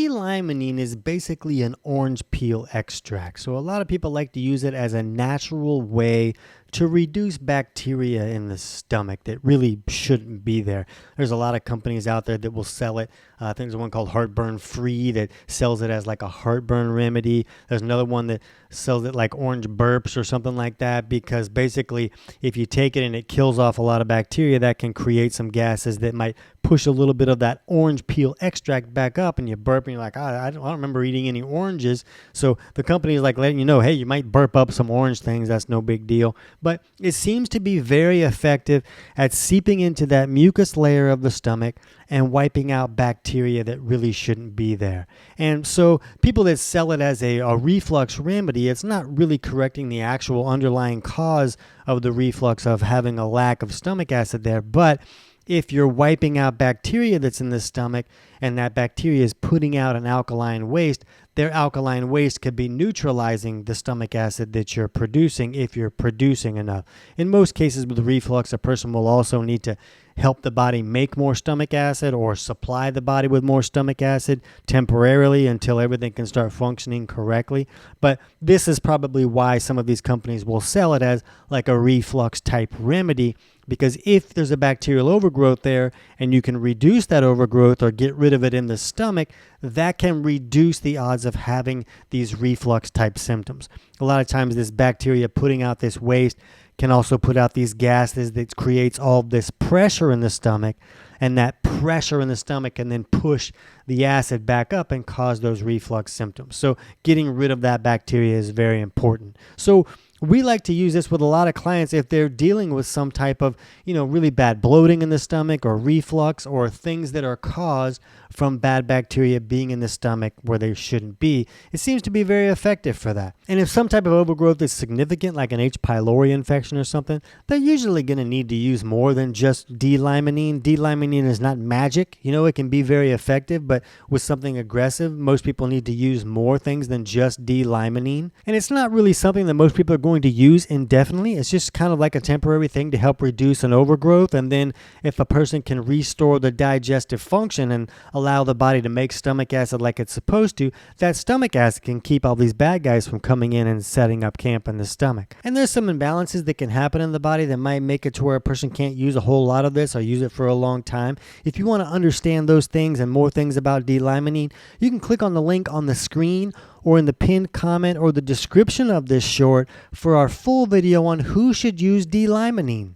D-Limonene is basically an orange peel extract. So a lot of people like to use it as a natural way to reduce bacteria in the stomach that really shouldn't be there. There's a lot of companies out there that will sell it. I think there's one called Heartburn Free that sells it as like a heartburn remedy. There's another one that sells it like orange burps or something like that, because basically if you take it and it kills off a lot of bacteria, that can create some gases that might push a little bit of that orange peel extract back up, and you burp and you're like, I don't remember eating any oranges. So the company is like letting you know, hey, you might burp up some orange things. That's no big deal. But it seems to be very effective at seeping into that mucus layer of the stomach and wiping out bacteria that really shouldn't be there. And so people that sell it as a reflux remedy, it's not really correcting the actual underlying cause of the reflux of having a lack of stomach acid there. But if you're wiping out bacteria that's in the stomach and that bacteria is putting out an alkaline waste, their alkaline waste could be neutralizing the stomach acid that you're producing if you're producing enough. In most cases with reflux, a person will also need to help the body make more stomach acid or supply the body with more stomach acid temporarily until everything can start functioning correctly. But this is probably why some of these companies will sell it as like a reflux type remedy, because if there's a bacterial overgrowth there and you can reduce that overgrowth or get rid of it in the stomach, that can reduce the odds of having these reflux type symptoms. A lot of times this bacteria putting out this waste can also put out these gases that creates all this pressure in the stomach, and that pressure in the stomach can then push the acid back up and cause those reflux symptoms. So getting rid of that bacteria is very important. So we like to use this with a lot of clients if they're dealing with some type of, really bad bloating in the stomach or reflux or things that are caused from bad bacteria being in the stomach where they shouldn't be. It seems to be very effective for that. And if some type of overgrowth is significant, like an H. pylori infection or something, they're usually going to need to use more than just D-Limonene. D-Limonene is not magic. It can be very effective, but with something aggressive, most people need to use more things than just D-Limonene. And it's not really something that most people are going to use indefinitely. It's just kind of like a temporary thing to help reduce an overgrowth. And then if a person can restore the digestive function and allow the body to make stomach acid like it's supposed to, that stomach acid can keep all these bad guys from coming in and setting up camp in the stomach. And there's some imbalances that can happen in the body that might make it to where a person can't use a whole lot of this or use it for a long time. If you want to understand those things and more things about D-Limonene, you can click on the link on the screen or in the pinned comment or the description of this short for our full video on who should use D-Limonene.